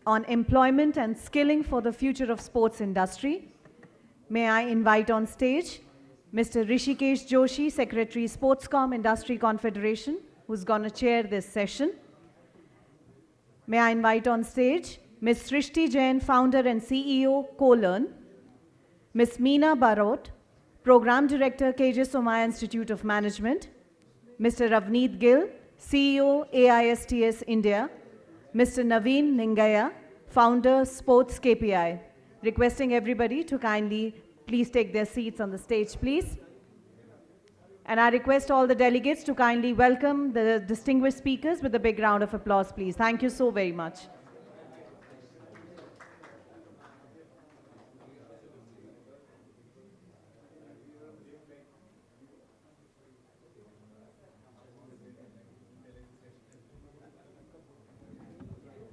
on employment and skilling for the future of sports industry. May I invite on stage Mr. Rishikesh Joshi, Secretary, Sportscom Industry Confederation, who's going to chair this session. May I invite on stage Ms. Srishty Jain, Founder and CEO, CoLLearn, Ms. Meena Barot, Program Director, Somaiya Institute of Management, Mr. Ravneet Gill, CEO, AISTS India, Mr. Naveen, Ningaiah, Founder, SPORTSKPI. Requesting everybody to kindly please take their seats on the stage, please. And I request all the delegates to kindly welcome the distinguished speakers with a big round of applause, please. Thank you so very much.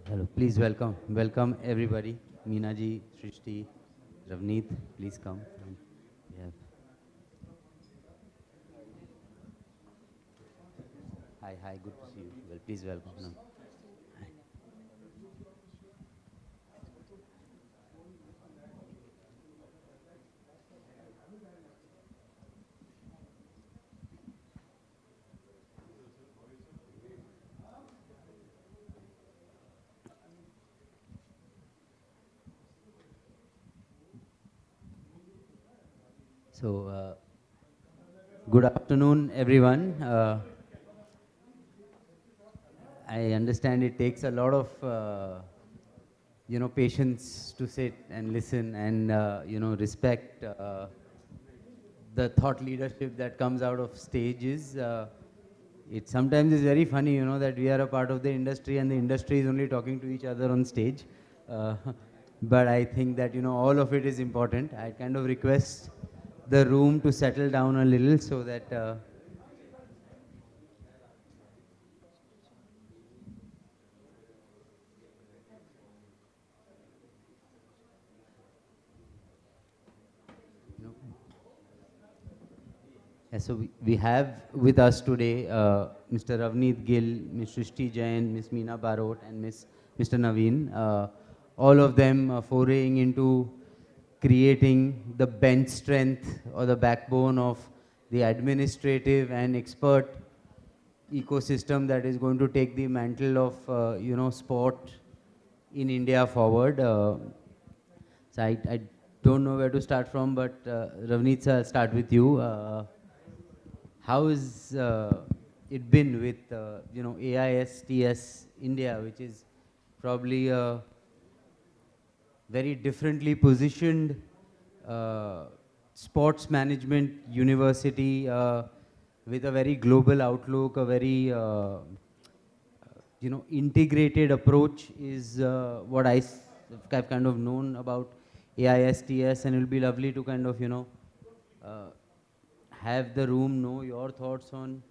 Hello, please welcome everybody. Meena ji, Srishty, Ravneet, please come. Hi, good to see you. Well, please welcome. No. Hi. So, good afternoon, everyone. I understand it takes a lot of, patience to sit and listen and, respect the thought leadership that comes out of stages. It sometimes is very funny, that we are a part of the industry and the industry is only talking to each other on stage. But I think that, all of it is important. I kind of request the room to settle down a little so that so we have with us today Mr. Ravneet Gill, Ms. Srishty Jain, Ms. Meena Barot, and Mr. Naveen. All of them foraying into creating the bench strength or the backbone of the administrative and expert ecosystem that is going to take the mantle of sport in India forward. So I don't know where to start from, but Ravneet, I'll start with you. How has it been with AISTS India, which is probably a very differently positioned sports management university with a very global outlook, a very integrated approach is what I've kind of known about AISTS, and it will be lovely to kind of have the room know your thoughts on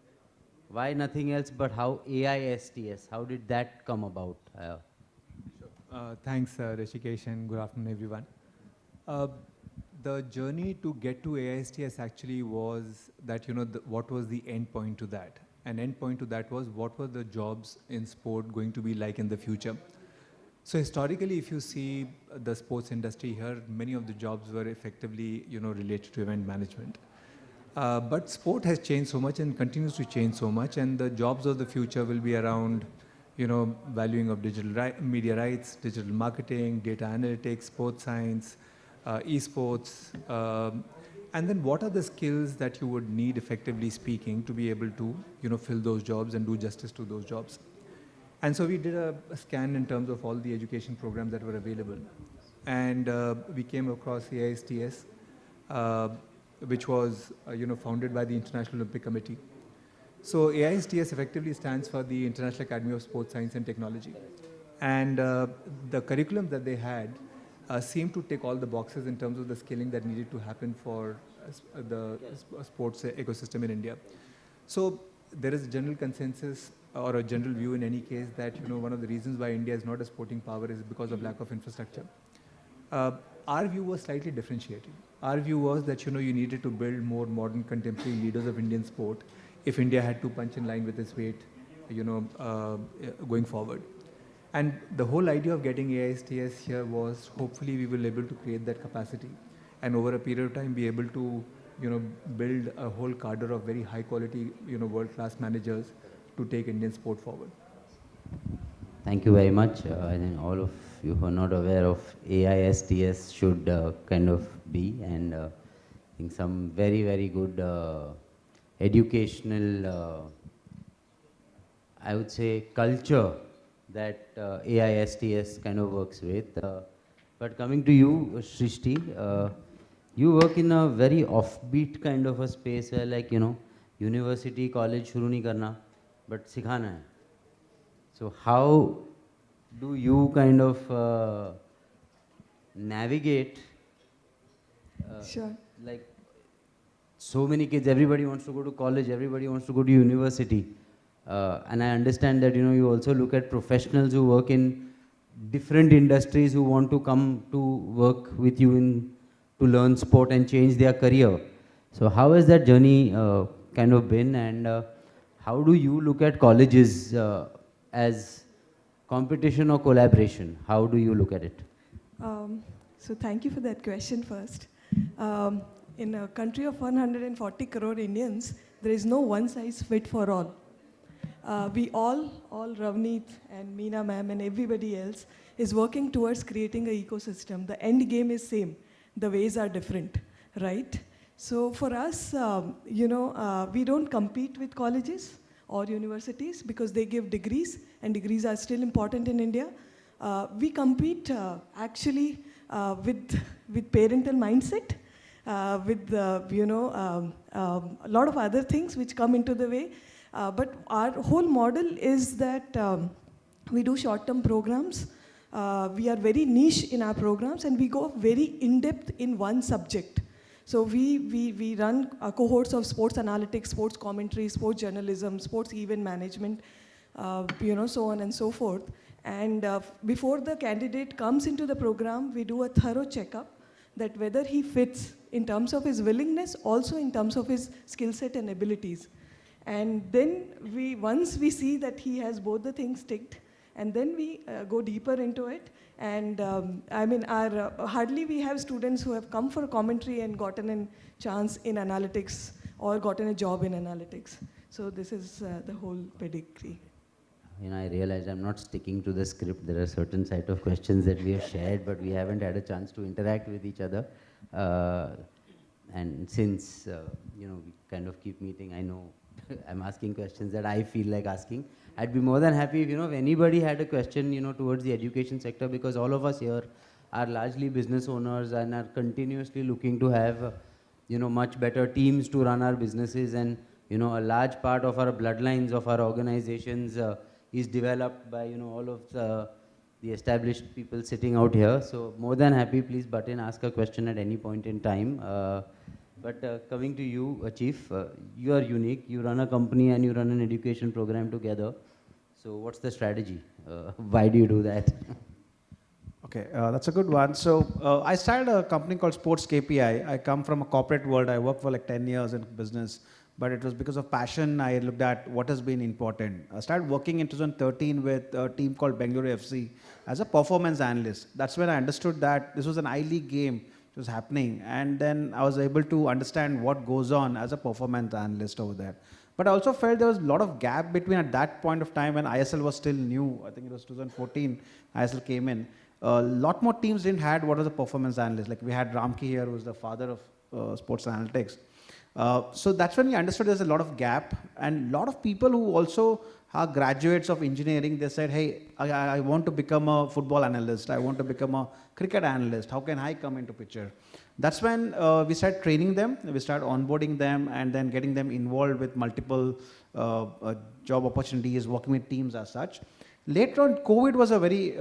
why nothing else but how AISTS, how did that come about? Thanks, Rishikesh, and good afternoon, everyone. The journey to get to AISTS actually was that, what was the end point to that? An end point to that was what were the jobs in sport going to be like in the future? So historically, if you see the sports industry here, many of the jobs were effectively, related to event management. But sport has changed so much and continues to change so much, and the jobs of the future will be around, valuing of digital media rights, digital marketing, data analytics, sports science, esports, and then what are the skills that you would need, effectively speaking, to be able to, fill those jobs and do justice to those jobs. And so we did a scan in terms of all the education programs that were available, and we came across the AISTS, which was founded by the International Olympic Committee. So AISTS effectively stands for the International Academy of Sports Science and Technology. And the curriculum that they had seemed to tick all the boxes in terms of the skilling that needed to happen for the sports ecosystem in India. So there is a general consensus or a general view in any case that one of the reasons why India is not a sporting power is because of lack of infrastructure. Our view was slightly differentiated. Our view was that you needed to build more modern contemporary leaders of Indian sport if India had to punch in line with its weight going forward. And the whole idea of getting AISTS here was hopefully we will able to create that capacity and over a period of time be able to, build a whole cadre of very high quality, world-class managers to take Indian sport forward. Thank you very much. I think all of you who are not aware of AISTS should kind of be, and I think some very, very good educational, I would say, culture that AISTS kind of works with. But coming to you, Srishty, you work in a very offbeat kind of a space where, like, university, college shuru nahi karna, but sikhana hai. So how do you kind of navigate, Sure. like, so many kids, everybody wants to go to college, everybody wants to go to university. And I understand that, you also look at professionals who work in different industries who want to come to work with you to learn sport and change their career. So how has that journey kind of been, and how do you look at colleges as competition or collaboration? How do you look at it? So thank you for that question first. In a country of 140 crore Indians, there is no one size fit for all. We all Ravneet and Meena ma'am and everybody else is working towards creating an ecosystem. The end game is same. The ways are different, right? So for us, we don't compete with colleges or universities because they give degrees, and degrees are still important in India. We compete actually with parental mindset, with a lot of other things which come into the way. But our whole model is that we do short-term programs. We are very niche in our programs, and we go very in-depth in one subject. So we run cohorts of sports analytics, sports commentary, sports journalism, sports event management, so on and so forth. And before the candidate comes into the program, we do a thorough checkup that whether he fits in terms of his willingness, also in terms of his skill set and abilities. And then once we see that he has both the things ticked, and then we go deeper into it. And hardly we have students who have come for a commentary and gotten a chance in analytics or gotten a job in analytics. So this is the whole pedigree. I realized I'm not sticking to the script. There are certain set of questions that we have shared, but we haven't had a chance to interact with each other. And since, we kind of keep meeting, I know I'm asking questions that I feel like asking. I'd be more than happy if, if anybody had a question, towards the education sector, because all of us here are largely business owners and are continuously looking to have, much better teams to run our businesses. And, a large part of our bloodlines of our organizations is developed by, all of the established people sitting out here. So more than happy, please butt in, ask a question at any point in time. But coming to you, Chief, you are unique. You run a company and you run an education program together. So what's the strategy? Why do you do that? Okay, that's a good one. So I started a company called SPORTSKPI. I come from a corporate world. I worked for like 10 years in business. But it was because of passion, I looked at what has been important. I started working in 2013 with a team called Bengaluru FC as a performance analyst. That's when I understood that this was an I-League game which was happening. And then I was able to understand what goes on as a performance analyst over there. But I also felt there was a lot of gap between at that point of time when ISL was still new. I think it was 2014, ISL came in. A lot more teams didn't have what was a performance analyst. Like we had Ramki here, who was the father of sports analytics. So that's when we understood there's a lot of gap, and a lot of people who also are graduates of engineering, they said, hey, I want to become a football analyst. I want to become a cricket analyst. How can I come into picture? That's when we started training them. We started onboarding them and then getting them involved with multiple job opportunities, working with teams as such. Later on, COVID was a very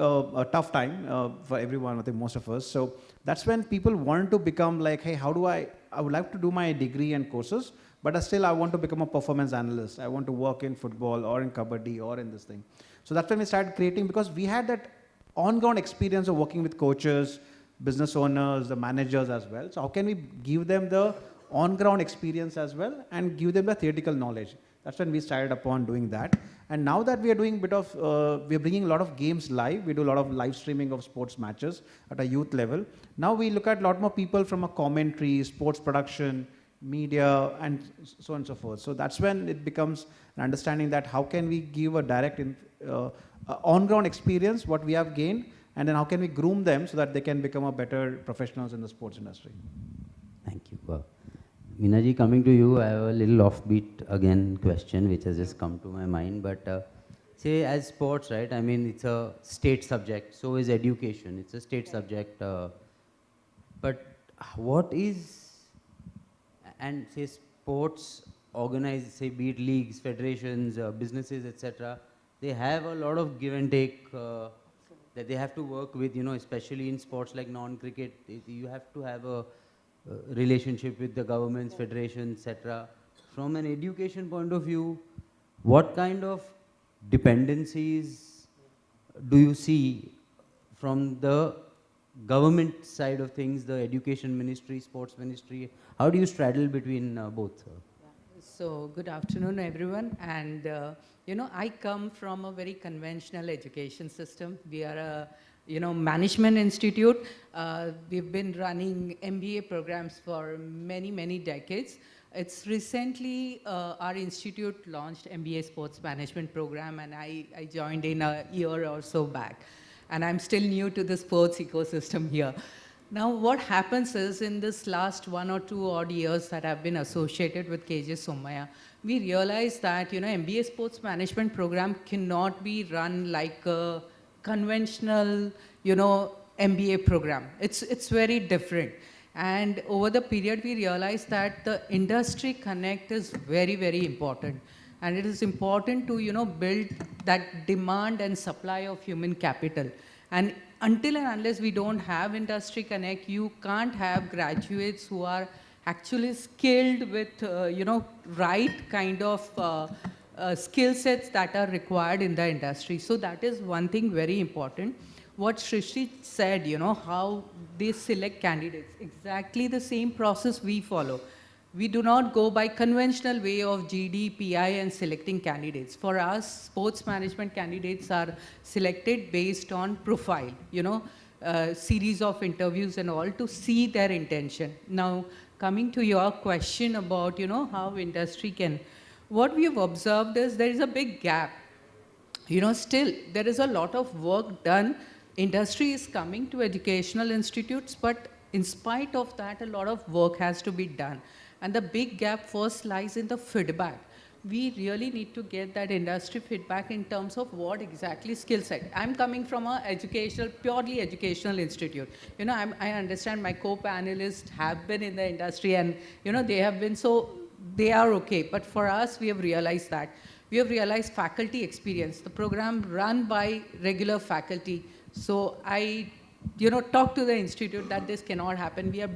tough time for everyone, I think most of us. So that's when people wanted to become like, hey, how do I would like to do my degree and courses, but still I want to become a performance analyst. I want to work in football or in kabaddi or in this thing. So that's when we started creating, because we had that on-ground experience of working with coaches, business owners, the managers as well. So how can we give them the on-ground experience as well and give them the theoretical knowledge? That's when we started upon doing that. And now that we are doing we are bringing a lot of games live. We do a lot of live streaming of sports matches at a youth level. Now we look at a lot more people from a commentary, sports production, media, and so on and so forth. So that's when it becomes an understanding that how can we give a direct on-ground experience, what we have gained, and then how can we groom them so that they can become a better professionals in the sports industry. Thank you. Meena ji, coming to you, I have a little offbeat again question which has just come to my mind. But say as sports, right? I mean, it's a state subject. So is education. It's a state subject. But what is, and say sports organized, say be it leagues, federations, businesses, etc. They have a lot of give and take that they have to work with. You know, especially in sports like non-cricket, you have to have a relationship with the governments, federations, etc. From an education point of view, what kind of dependencies do you see from the government side of things, the education ministry, sports ministry? How do you straddle between both? So good afternoon, everyone. And you know, I come from a very conventional education system. We are a management institute. We've been running MBA programs for many, many decades. It's recently our institute launched MBA Sports Management program, and I joined in a year or so back. And I'm still new to the sports ecosystem here. Now, what happens is in this last 1 or 2 odd years that I've been associated with KJ Somaiya, we realized that MBA Sports Management program cannot be run like a conventional, MBA program. It's very different. And over the period, we realized that the industry connect is very, very important. And it is important to, build that demand and supply of human capital. And until and unless we don't have industry connect, you can't have graduates who are actually skilled with, right kind of skill sets that are required in the industry. So that is one thing very important. What Srishty said, how they select candidates, exactly the same process we follow. We do not go by conventional way of GD, PI and selecting candidates. For us, sports management candidates are selected based on profile, series of interviews and all to see their intention. Now, coming to your question about, how industry can, what we have observed is there is a big gap. Still, there is a lot of work done. Industry is coming to educational institutes, but in spite of that, a lot of work has to be done. And the big gap first lies in the feedback. We really need to get that industry feedback in terms of what exactly skill set. I'm coming from a purely educational institute. I understand my co-panelists have been in the industry and, they have been, so they are okay. But for us, we have realized that. We have realized faculty experience. The program run by regular faculty. So I, talk to the institute that this cannot happen. We are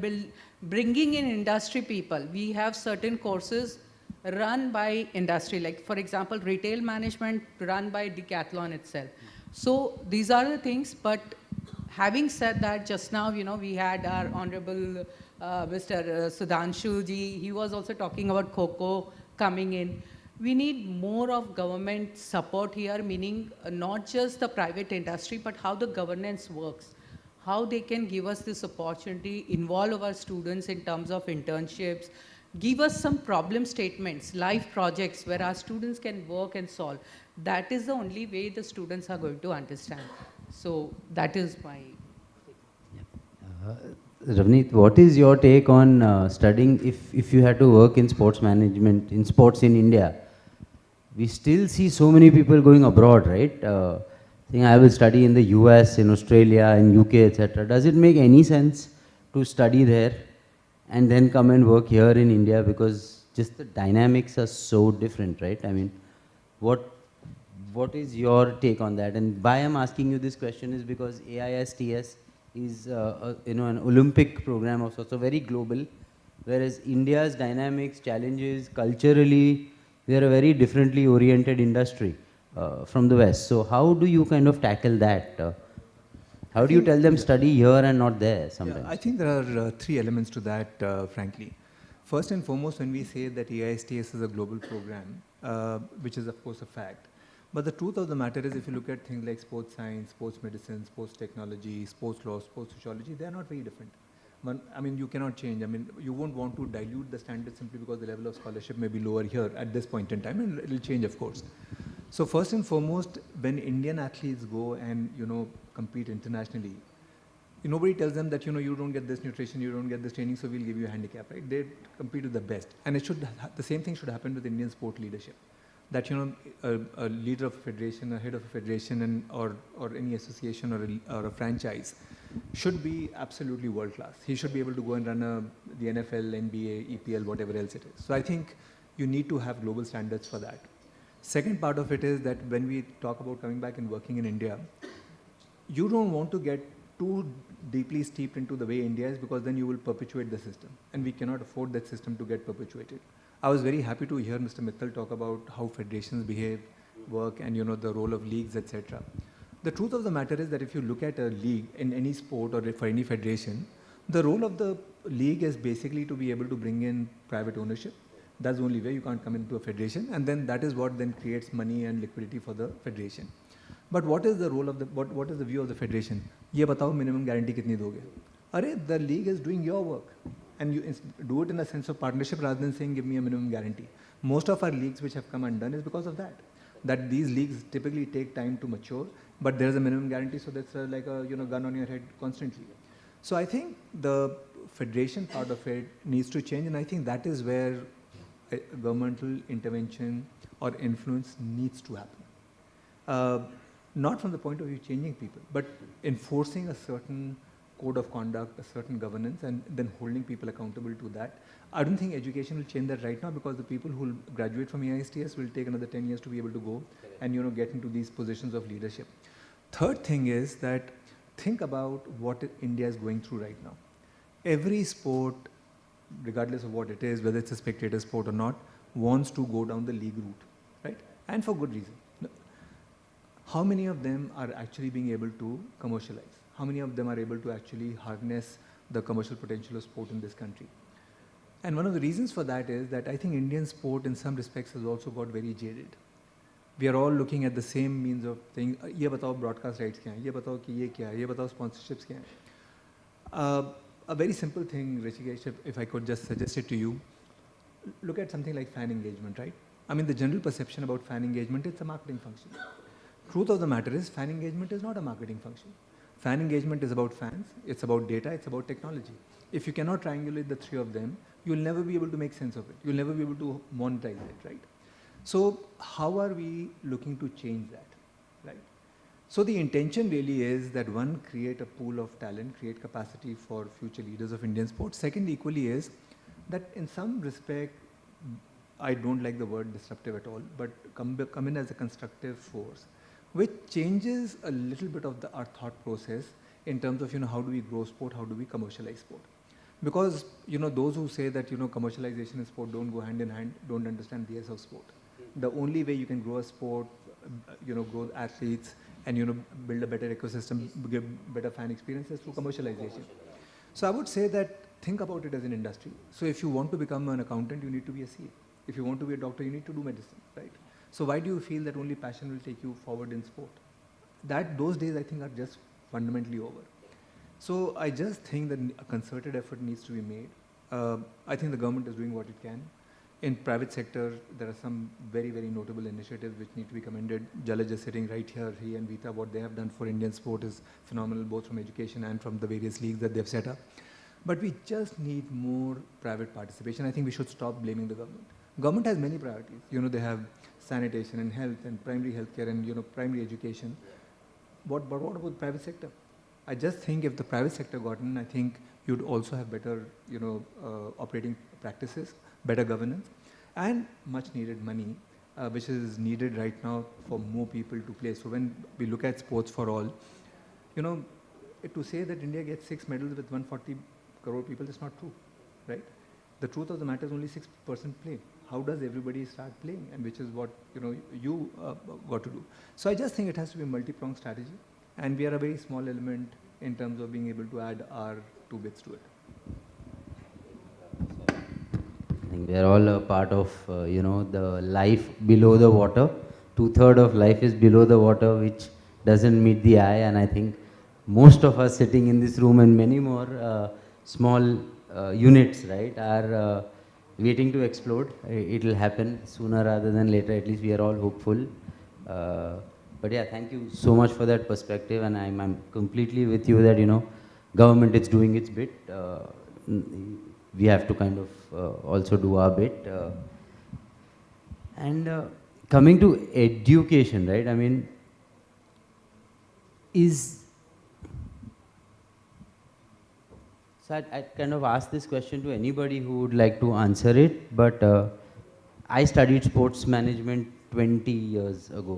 bringing in industry people. We have certain courses run by industry, like for example, retail management run by Decathlon itself. So these are the things, but having said that, just now, we had our Honorable Mr. Sudhanshu ji, he was also talking about Kho coming in. We need more of government support here, meaning not just the private industry, but how the governance works. How they can give us this opportunity, involve our students in terms of internships, give us some problem statements, live projects where our students can work and solve. That is the only way the students are going to understand. So that is my take. Ravneet, what is your take on studying, if you had to work in sports management, in sports in India? We still see so many people going abroad, right? I will study in the US, in Australia, in UK, etc. Does it make any sense to study there and then come and work here in India, because just the dynamics are so different, right? I mean, what is your take on that? And why I'm asking you this question is because AISTS is an Olympic program of sorts, so very global, whereas India's dynamics, challenges, culturally, we are a very differently oriented industry from the West. So how do you kind of tackle that? How do you tell them study here and not there sometimes? Yeah, I think there are 3 elements to that, frankly. First and foremost, when we say that AISTS is a global program, which is of course a fact. But the truth of the matter is, if you look at things like sports science, sports medicine, sports technology, sports law, sports sociology, they are not very different. I mean, you cannot change. I mean, you won't want to dilute the standards simply because the level of scholarship may be lower here at this point in time, and it will change, of course. So first and foremost, when Indian athletes go and, compete internationally, nobody tells them that, you don't get this nutrition, you don't get this training, so we'll give you a handicap, right? They compete with the best. And the same thing should happen with Indian sport leadership. That, a leader of a federation, a head of a federation, or any association or a franchise should be absolutely world class. He should be able to go and run the NFL, NBA, EPL, whatever else it is. So I think you need to have global standards for that. Second part of it is that when we talk about coming back and working in India, you don't want to get too deeply steeped into the way India is, because then you will perpetuate the system, and we cannot afford that system to get perpetuated. I was very happy to hear Mr. Mittal talk about how federations behave, work, and the role of leagues, etc. The truth of the matter is that if you look at a league in any sport or for any federation, the role of the league is basically to be able to bring in private ownership. That's the only way. You can't come into a federation, and then that is what then creates money and liquidity for the federation. But what is the role of what is the view of the federation? ये बताओ minimum guarantee कितनी दोगे? अरे, the league is doing your work, and you do it in a sense of partnership rather than saying give me a minimum guarantee. Most of our leagues which have come undone is because of that. That these leagues typically take time to mature, but there is a minimum guarantee, so that's like a gun on your head constantly. So I think the federation part of it needs to change, and I think that is where governmental intervention or influence needs to happen. Not from the point of view changing people, but enforcing a certain code of conduct, a certain governance, and then holding people accountable to that. I don't think education will change that right now, because the people who will graduate from AISTS will take another 10 years to be able to go and get into these positions of leadership. Third thing is that think about what India is going through right now. Every sport, regardless of what it is, whether it's a spectator sport or not, wants to go down the league route, right? And for good reason. How many of them are actually being able to commercialize? How many of them are able to actually harness the commercial potential of sport in this country? And one of the reasons for that is that I think Indian sport in some respects has also got very jaded. We are all looking at the same means of things. ये बताओ broadcast rights क्या हैं? ये बताओ कि ये क्या है? ये बताओ sponsorships क्या हैं? A very simple thing, Rishikesh, if I could just suggest it to you, look at something like fan engagement, right? I mean, the general perception about fan engagement, it's a marketing function. Truth of the matter is, fan engagement is not a marketing function. Fan engagement is about fans, it's about data, it's about technology. If you cannot triangulate the three of them, you'll never be able to make sense of it. You'll never be able to monetize it, right? So how are we looking to change that, right? So the intention really is that one, create a pool of talent, create capacity for future leaders of Indian sports. Second, equally is that in some respect, I don't like the word disruptive at all, but come in as a constructive force, which changes a little bit of our thought process in terms of, how do we grow sport, how do we commercialize sport? Because, those who say that, commercialization and sport don't go hand in hand, don't understand the essence of sport. The only way you can grow a sport, grow athletes, and, build a better ecosystem, give better fan experiences through commercialization. So I would say that think about it as an industry. So if you want to become an accountant, you need to be a CA. If you want to be a doctor, you need to do medicine, right? So why do you feel that only passion will take you forward in sport? Those days, I think, are just fundamentally over. So I just think that a concerted effort needs to be made. I think the government is doing what it can. In private sector, there are some very, very notable initiatives which need to be commended. Jalaj is sitting right here. He and Vita, what they have done for Indian sport is phenomenal, both from education and from the various leagues that they've set up. But we just need more private participation. I think we should stop blaming the government. Government has many priorities. They have sanitation and health and primary healthcare and primary education. But what about the private sector? I just think if the private sector got in, I think you'd also have better operating practices, better governance, and much needed money, which is needed right now for more people to play. So when we look at sports for all, to say that India gets 6 medals with 140 crore people is not true, right? The truth of the matter is only 6% play. How does everybody start playing? And which is what you got to do. So I just think it has to be a multi-pronged strategy, and we are a very small element in terms of being able to add our 2 bits to it. think we are all a part of, the life below the water. 2/3 of life is below the water, which doesn't meet the eye. And I think most of us sitting in this room and many more small units, right, are waiting to explode. It will happen sooner rather than later. At least we are all hopeful. But yeah, thank you so much for that perspective. And I'm completely with you that, government is doing its bit. We have to kind of also do our bit. And coming to education, right? I mean, so I'd kind of ask this question to anybody who would like to answer it, but I studied sports management 20 years ago.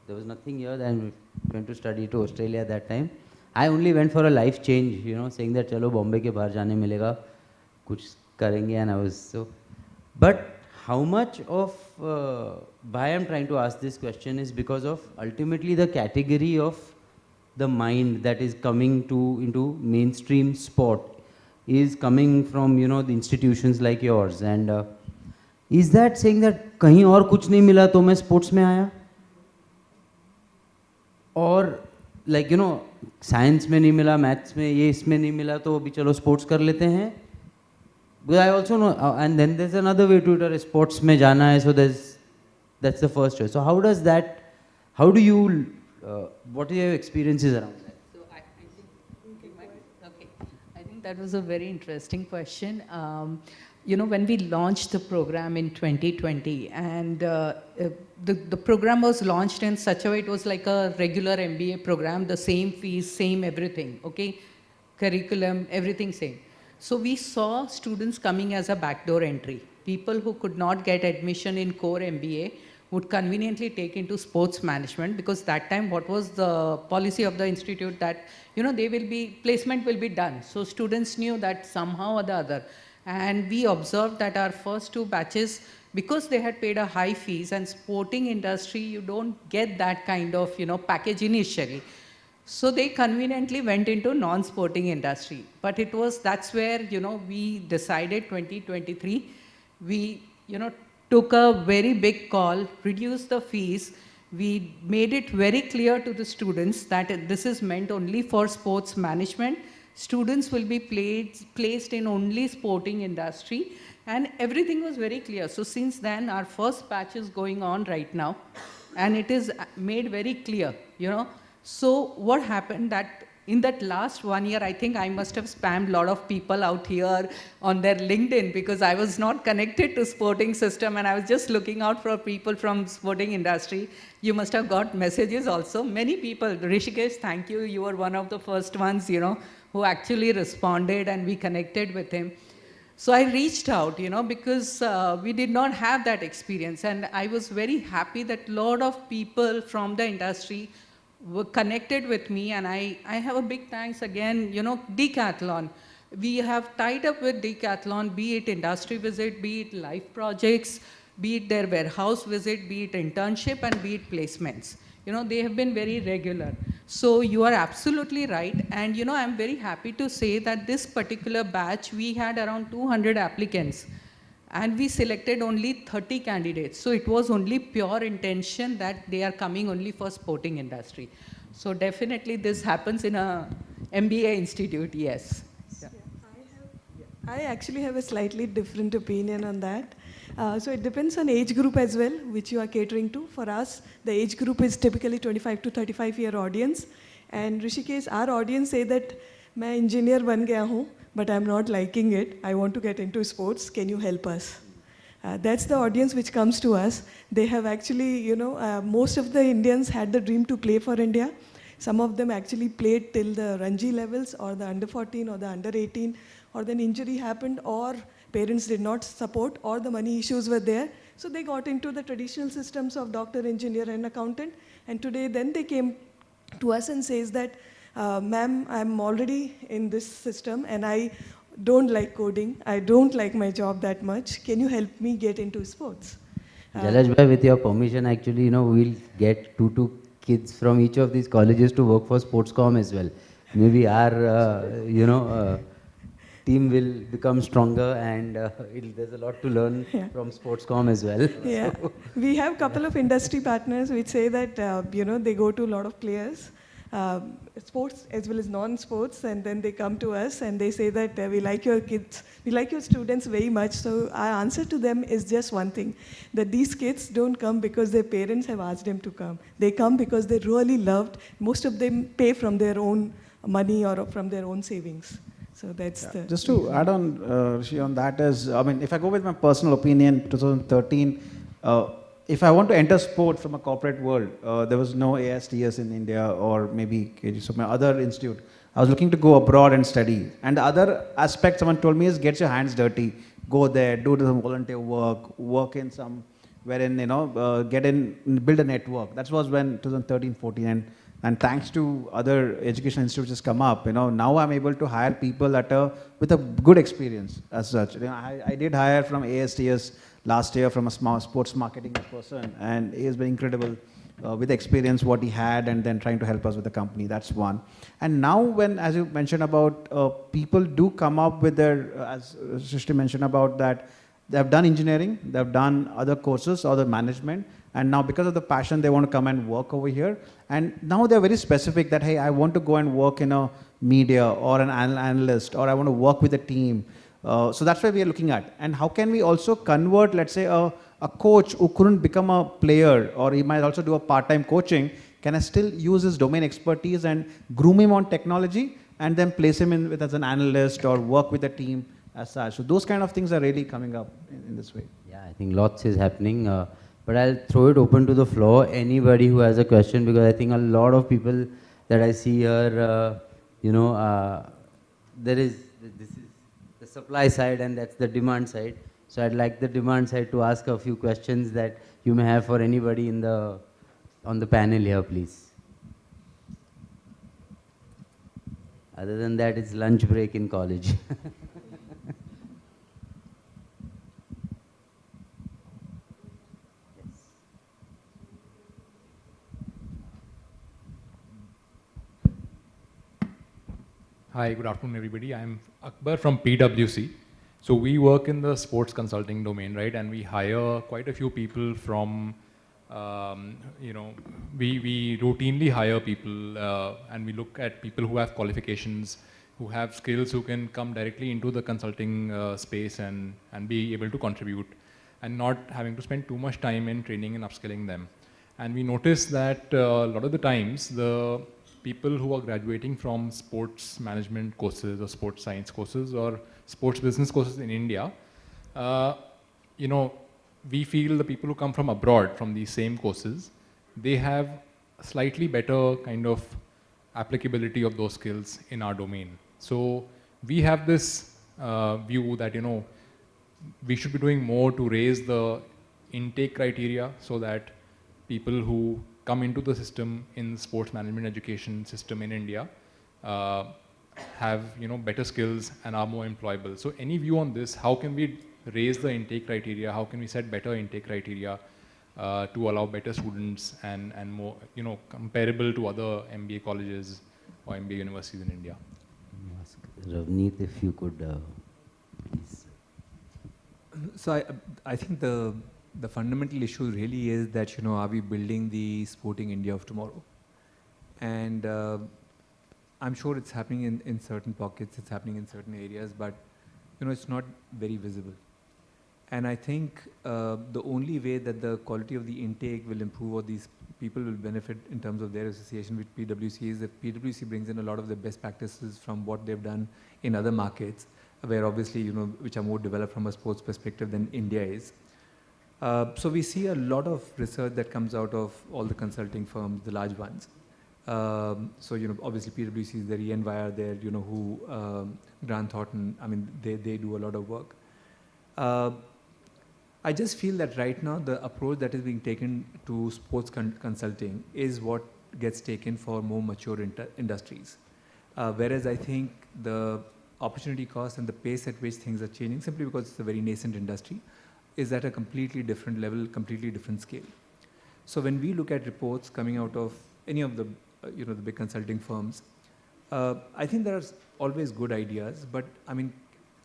There was nothing here, and I went to study to Australia that time. I only went for a life change, saying that chalo Bombay ke bahar jaane milega, kuch karenge, and I was so. But how much of why I'm trying to ask this question is because of ultimately the category of the mind that is coming into mainstream sport is coming from the institutions like yours. And is that saying that kahin aur kuch nahi mila to main sports mein aaya, or like science mein nahi mila, maths mein ye isme nahi mila, to abhi chalo sports kar lete hain. Because I also know, and then there's another way to it, sports mein jana hai, so that's the first choice. So how do you what are your experiences around that? So I think that was a very interesting question. When we launched the program in 2020, and the program was launched in such a way, it was like a regular MBA program, the same fees, same everything, okay? Curriculum, everything same. So we saw students coming as a backdoor entry. People who could not get admission in core MBA would conveniently take into sports management, because that time what was the policy of the institute that, placement will be done. So students knew that somehow or the other. And we observed that our first 2 batches, because they had paid a high fees, and sporting industry, you don't get that kind of, package initially. So they conveniently went into non-sporting industry. But that's where, we decided 2023, we, took a very big call, reduced the fees. We made it very clear to the students that this is meant only for sports management. Students will be placed in only sporting industry, and everything was very clear. So since then, our first batch is going on right now, and it is made very clear, So what happened that in that last 1 year, I think I must have spammed a lot of people out here on their LinkedIn, because I was not connected to sporting system, and I was just looking out for people from sporting industry. You must have got messages also. Many people, Rishikesh, thank you. You were one of the first ones, who actually responded, and we connected with him. So I reached out, because we did not have that experience. And I was very happy that a lot of people from the industry were connected with me, and I have a big thanks again, Decathlon. We have tied up with Decathlon, be it industry visit, be it life projects, be it their warehouse visit, be it internship, and be it placements. They have been very regular. So you are absolutely right. And, I'm very happy to say that this particular batch, we had around 200 applicants. And we selected only 30 candidates. So it was only pure intention that they are coming only for sporting industry. So definitely this happens in a MBA institute, yes. Yeah. I actually have a slightly different opinion on that. So it depends on age group as well, which you are catering to. For us, the age group is typically 25 to 35-year audience. And Rishikesh, our audience say that, "Main engineer ban gaya hu, but I'm not liking it. I want to get into sports. Can you help us?" That's the audience which comes to us. They have actually, most of the Indians had the dream to play for India. Some of them actually played till the Ranji levels, or the under 14 or the under 18, or then injury happened, or parents did not support, or the money issues were there. So they got into the traditional systems of doctor, engineer, and accountant. And today, then they came to us and says that, "Ma'am, I'm already in this system, and I don't like coding. I don't like my job that much. Can you help me get into sports?" Jalaj bhai, with your permission, actually, we'll get two kids from each of these colleges to work for Sportscom as well. Maybe our, team will become stronger, and there's a lot to learn from Sportscom as well. Yeah, we have a couple of industry partners which say that, they go to a lot of players, sports as well as non-sports, and then they come to us and they say that we like your kids, we like your students very much. So our answer to them is just one thing, that these kids don't come because their parents have asked them to come. They come because they really loved. Most of them pay from their own money or from their own savings. So that's the... Just to add on, Rishi, on that is, I mean, if I go with my personal opinion, 2013, if I want to enter sport from a corporate world, there was no ASTS in India or maybe KG, so my other institute. I was looking to go abroad and study. And the other aspect someone told me is get your hands dirty, go there, do some volunteer work in some, wherein, get in, build a network. That was when 2013, 14. And thanks to other education institutes just come up, now I'm able to hire people with a good experience as such. I did hire from ASTS last year from a small sports marketing person, and he has been incredible with experience what he had, and then trying to help us with the company. That's one. And now when, as you mentioned about, people do come up with their, as Srishty mentioned about that, they've done engineering, they've done other courses, other management, and now because of the passion, they want to come and work over here. And now they're very specific that, hey, I want to go and work in a media or an analyst, or I want to work with a team. So that's why we are looking at. And how can we also convert, let's say, a coach who couldn't become a player, or he might also do a part-time coaching, can I still use his domain expertise and groom him on technology and then place him in as an analyst or work with a team as such? So those kind of things are really coming up in this way. Yeah, I think lots is happening. But I'll throw it open to the floor. Anybody who has a question, because I think a lot of people that I see here, this is the supply side and that's the demand side. So I'd like the demand side to ask a few questions that you may have for anybody on the panel here, please. Other than that, it's lunch break in college. Hi, good afternoon, everybody. I'm Akbar from PwC. So we work in the sports consulting domain, right? And we hire quite a few people from, we routinely hire people and we look at people who have qualifications, who have skills, who can come directly into the consulting space and be able to contribute and not having to spend too much time in training and upskilling them. And we notice that a lot of the times, the people who are graduating from sports management courses or sports science courses or sports business courses in India, we feel the people who come from abroad from these same courses, they have slightly better kind of applicability of those skills in our domain. So we have this view that, we should be doing more to raise the intake criteria so that people who come into the system in the sports management education system in India have better skills and are more employable. So any view on this? How can we raise the intake criteria? How can we set better intake criteria to allow better students and more comparable to other MBA colleges or MBA universities in India? Ask Ravneet if you could please. So I think the fundamental issue really is that, are we building the sporting India of tomorrow? And I'm sure it's happening in certain pockets, it's happening in certain areas, but, it's not very visible. And I think the only way that the quality of the intake will improve or these people will benefit in terms of their association with PwC is if PwC brings in a lot of the best practices from what they've done in other markets, where obviously, which are more developed from a sports perspective than India is. So we see a lot of research that comes out of all the consulting firms, the large ones. So, obviously PwC is there, EY there, who, Grant Thornton, I mean, they do a lot of work. I just feel that right now the approach that is being taken to sports consulting is what gets taken for more mature industries. Whereas I think the opportunity cost and the pace at which things are changing, simply because it's a very nascent industry, is at a completely different level, completely different scale. So when we look at reports coming out of any of the, the big consulting firms, I think there are always good ideas, but I mean,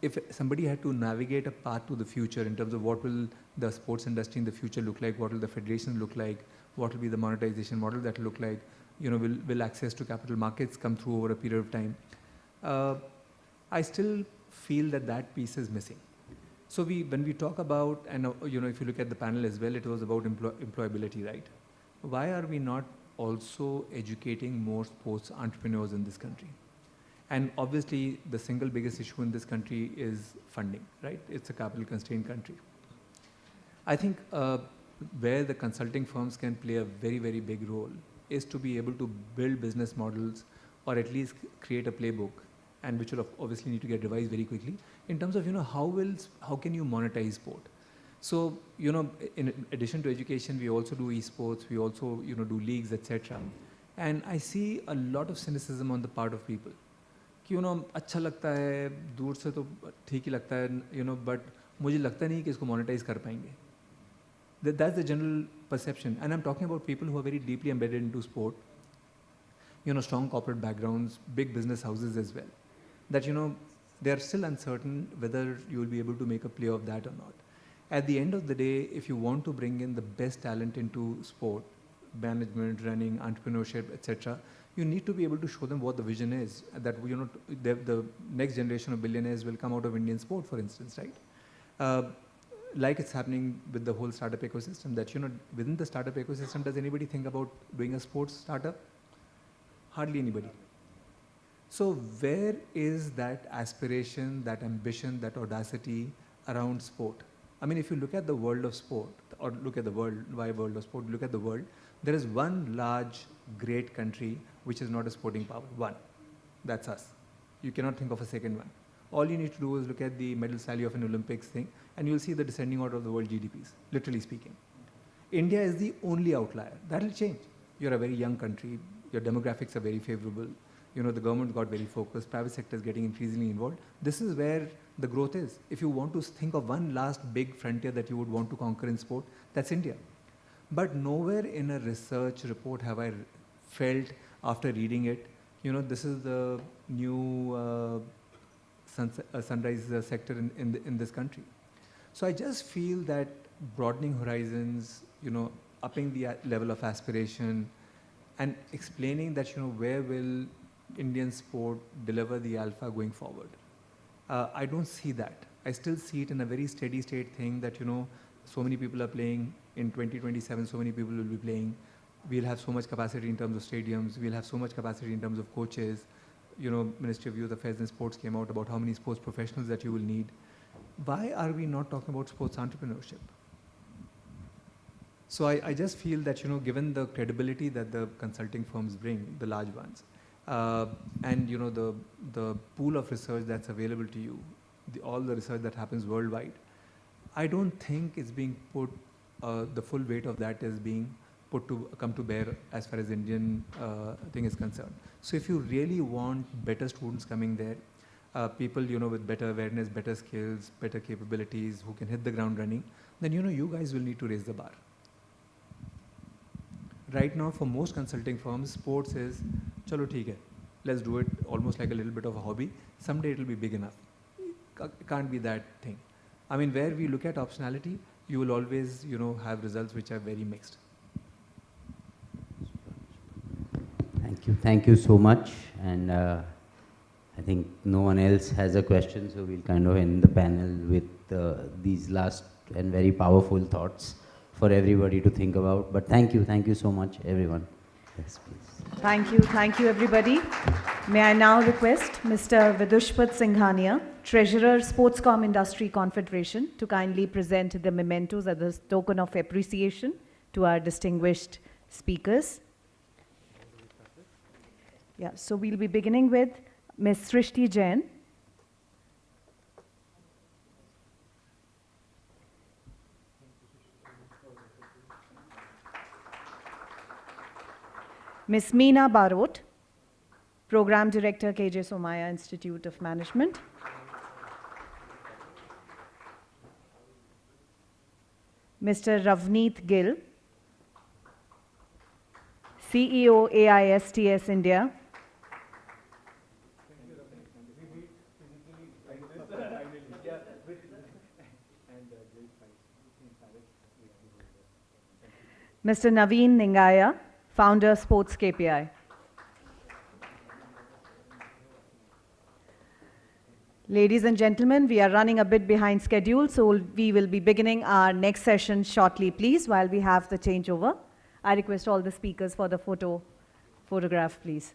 if somebody had to navigate a path to the future in terms of what will the sports industry in the future look like, what will the federation look like, what will be the monetization model that will look like, will access to capital markets come through over a period of time, I still feel that piece is missing. So when we talk about, and if you look at the panel as well, it was about employability, right? Why are we not also educating more sports entrepreneurs in this country? And obviously, the single biggest issue in this country is funding, right? It's a capital constrained country. I think where the consulting firms can play a very, very big role is to be able to build business models or at least create a playbook, and which will obviously need to get revised very quickly in terms of, how can you monetize sport? So, in addition to education, we also do esports, we also, do leagues, etc. And I see a lot of cynicism on the part of people. कि अच्छा लगता है, दूर से तो ठीक ही लगता है, but मुझे लगता नहीं कि इसको monetize कर पाएंगे. That's the general perception. And I'm talking about people who are very deeply embedded into sport, strong corporate backgrounds, big business houses as well. That, they are still uncertain whether you will be able to make a play of that or not. At the end of the day, if you want to bring in the best talent into sport, management, running, entrepreneurship, etc., you need to be able to show them what the vision is. That the next generation of billionaires will come out of Indian sport, for instance, right? Like it's happening with the whole startup ecosystem. That within the startup ecosystem, does anybody think about doing a sports startup? Hardly anybody. So where is that aspiration, that ambition, that audacity around sport? I mean, if you look at the world of sport, or look at the world, why world of sport, look at the world, there is one large, great country which is not a sporting power. One. That's us. You cannot think of a second one. All you need to do is look at the medal tally of an Olympics thing, and you'll see the descending order of the world GDPs, literally speaking. India is the only outlier. That will change. You're a very young country. Your demographics are very favorable. The government got very focused. Private sector is getting increasingly involved. This is where the growth is. If you want to think of one last big frontier that you would want to conquer in sport, that's India. But nowhere in a research report have I felt after reading it, this is the new sunrise sector in this country. So I just feel that broadening horizons, upping the level of aspiration, and explaining that, where will Indian sport deliver the alpha going forward. I don't see that. I still see it in a very steady state thing that, so many people are playing. In 2027, so many people will be playing. We'll have so much capacity in terms of stadiums. We'll have so much capacity in terms of coaches. Ministry of Youth Affairs and Sports came out about how many sports professionals that you will need. Why are we not talking about sports entrepreneurship? So I just feel that, given the credibility that the consulting firms bring, the large ones, and, the pool of research that's available to you, all the research that happens worldwide, I don't think it's being put, the full weight of that is being come to bear as far as Indian thing is concerned. So if you really want better students coming there, people, with better awareness, better skills, better capabilities, who can hit the ground running, then, you guys will need to raise the bar. Right now, for most consulting firms, sports is, chalo theek hai, let's do it almost like a little bit of a hobby. Someday it will be big enough. It can't be that thing. I mean, where we look at optionality, you will always, have results which are very mixed. Thank you so much. And I think no one else has a question, so we'll kind of end the panel with these last and very powerful thoughts for everybody to think about. But thank you so much, everyone. Yes, please. Thank you, everybody. May I now request Mr. Vidushpat Singhania, Treasurer, Sportscom Industry Confederation, to kindly present the mementos as a token of appreciation to our distinguished speakers. Yeah, so we'll be beginning with Ms. Srishty Jain. Ms. Meena Barot, Program Director, KJ Somaiya Institute of Management. Mr. Ravneet Gill, CEO, AISTS India. Mr. Naveen Ningaiah, founder, SportsKPI. Ladies and gentlemen, we are running a bit behind schedule, so we will be beginning our next session shortly, please, while we have the changeover. I request all the speakers for the photograph, please.